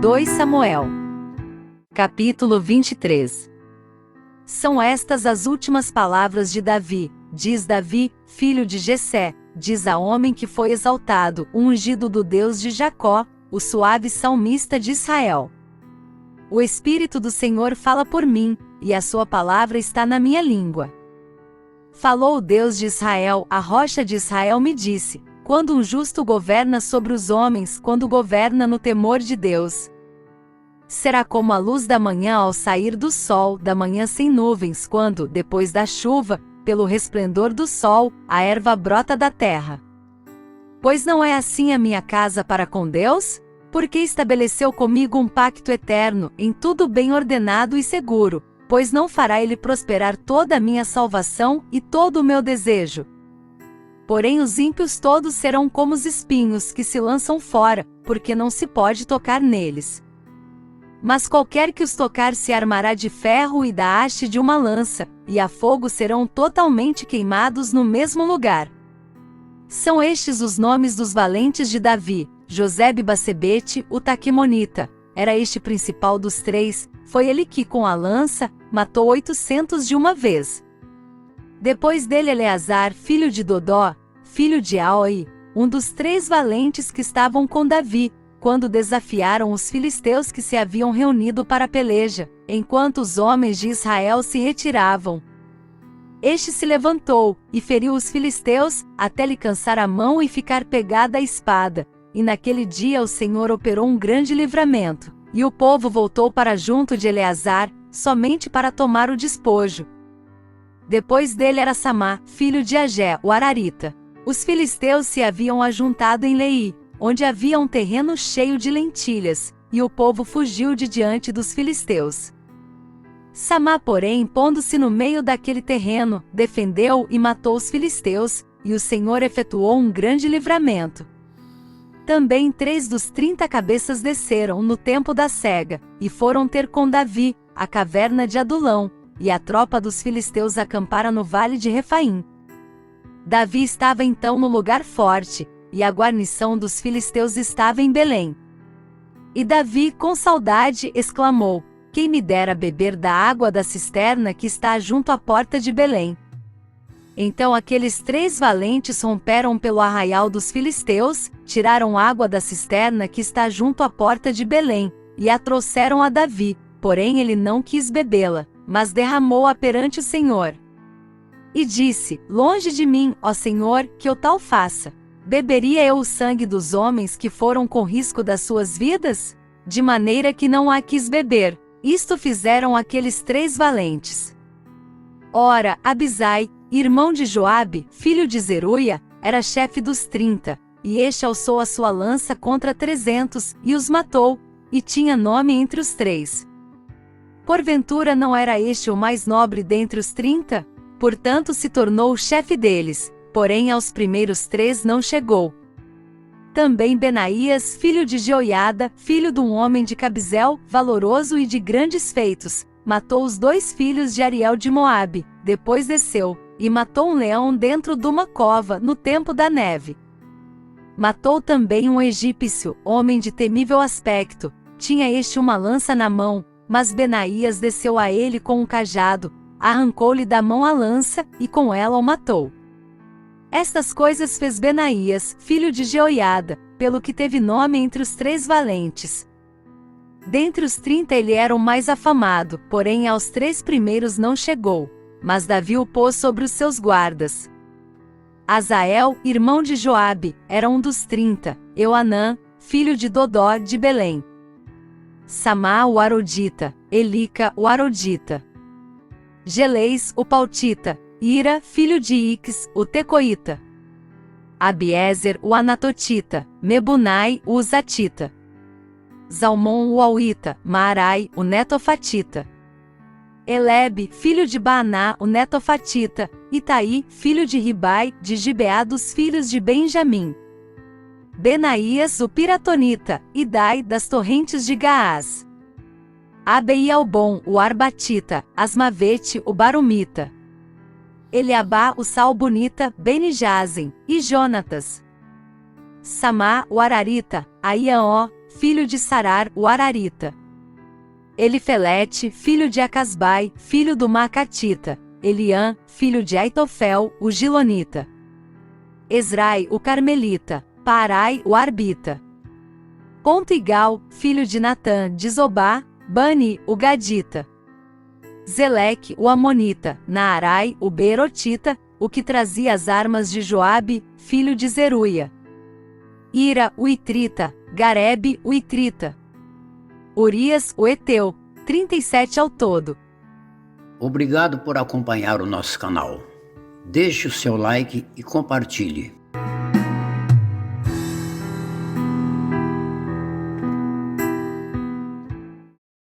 2 Samuel. Capítulo 23. São estas as últimas palavras de Davi, diz Davi, filho de Jessé, diz a homem que foi exaltado, o ungido do Deus de Jacó, o suave salmista de Israel. O Espírito do Senhor fala por mim, e a sua palavra está na minha língua. Falou o Deus de Israel, a rocha de Israel me disse: quando um justo governa sobre os homens, quando governa no temor de Deus. Será como a luz da manhã ao sair do sol, da manhã sem nuvens, quando, depois da chuva, pelo resplendor do sol, a erva brota da terra. Pois não é assim a minha casa para com Deus? Porque estabeleceu comigo um pacto eterno, em tudo bem ordenado e seguro, pois não fará ele prosperar toda a minha salvação e todo o meu desejo. Porém os ímpios todos serão como os espinhos que se lançam fora, porque não se pode tocar neles. Mas qualquer que os tocar se armará de ferro e da haste de uma lança, e a fogo serão totalmente queimados no mesmo lugar. São estes os nomes dos valentes de Davi: Josebe-Basebete, o Taquimonita. Era este principal dos três, foi ele que com a lança, matou 800 de uma vez. Depois dele Eleazar, filho de Dodó, filho de Aoi, um dos três valentes que estavam com Davi, quando desafiaram os filisteus que se haviam reunido para a peleja, enquanto os homens de Israel se retiravam. Este se levantou, e feriu os filisteus, até lhe cansar a mão e ficar pegada a espada, e naquele dia o Senhor operou um grande livramento, e o povo voltou para junto de Eleazar, somente para tomar o despojo. Depois dele era Samá, filho de Agé, o Ararita. Os filisteus se haviam ajuntado em Leí, onde havia um terreno cheio de lentilhas, e o povo fugiu de diante dos filisteus. Samá, porém, pondo-se no meio daquele terreno, defendeu e matou os filisteus, e o Senhor efetuou um grande livramento. Também 3 dos 30 cabeças desceram no tempo da cega, e foram ter com Davi, a caverna de Adulão, e a tropa dos filisteus acampara no vale de Refaim. Davi estava então no lugar forte, e a guarnição dos filisteus estava em Belém. E Davi, com saudade, exclamou: quem me dera beber da água da cisterna que está junto à porta de Belém. Então aqueles 3 valentes romperam pelo arraial dos filisteus, tiraram água da cisterna que está junto à porta de Belém, e a trouxeram a Davi, porém ele não quis bebê-la, mas derramou-a perante o Senhor. E disse: longe de mim, ó Senhor, que eu tal faça. Beberia eu o sangue dos homens que foram com risco das suas vidas? De maneira que não a quis beber. Isto fizeram aqueles 3 valentes. Ora, Abisai, irmão de Joabe, filho de Zeruia, era chefe dos 30, e este alçou a sua lança contra 300, e os matou, e tinha nome entre os 3. Porventura não era este o mais nobre dentre os 30? Portanto se tornou o chefe deles, porém aos primeiros 3 não chegou. Também Benaías, filho de Jeoiada, filho de um homem de Cabizel, valoroso e de grandes feitos, matou os 2 filhos de Ariel de Moabe, depois desceu, e matou um leão dentro de uma cova, no tempo da neve. Matou também um egípcio, homem de temível aspecto, tinha este uma lança na mão, mas Benaías desceu a ele com um cajado, arrancou-lhe da mão a lança, e com ela o matou. Estas coisas fez Benaías, filho de Jeoiada, pelo que teve nome entre os 3 valentes. Dentre os 30 ele era o mais afamado, porém aos 3 primeiros não chegou, mas Davi o pôs sobre os seus guardas. Azael, irmão de Joabe, era um dos 30, Euanã, filho de Dodó de Belém. Samá o Arodita, Elica o Arodita. Geleis o Pautita, Ira, filho de Iques, o Tecoíta. Abiezer o Anatotita, Mebunai o Uzatita. Zalmon o Auita, Maarai o Netofatita. Elebe, filho de Baaná o Netofatita, Itaí, filho de Ribai, de Gibeá dos filhos de Benjamim. Benaías o Piratonita, Idai das torrentes de Gaás. Abeialbon o Arbatita, Asmavete o Barumita. Eliabá o Salbonita, Benijazem, e Jonatas. Samá o Ararita, Aiaó, filho de Sarar, o Ararita. Elifelete, filho de Acasbai, filho do Macatita. Eliã, filho de Aitofel, o Gilonita. Esrai, o Carmelita. Parai, o Arbita. Contigal, filho de Natã, de Zobá. Bani, o Gadita. Zeleque, o Amonita. Naarai, o Beerotita, o que trazia as armas de Joabe, filho de Zeruia. Ira, o Itrita. Garebe, o Itrita. Urias, o Eteu. 37 ao todo. Obrigado por acompanhar o nosso canal. Deixe o seu like e compartilhe.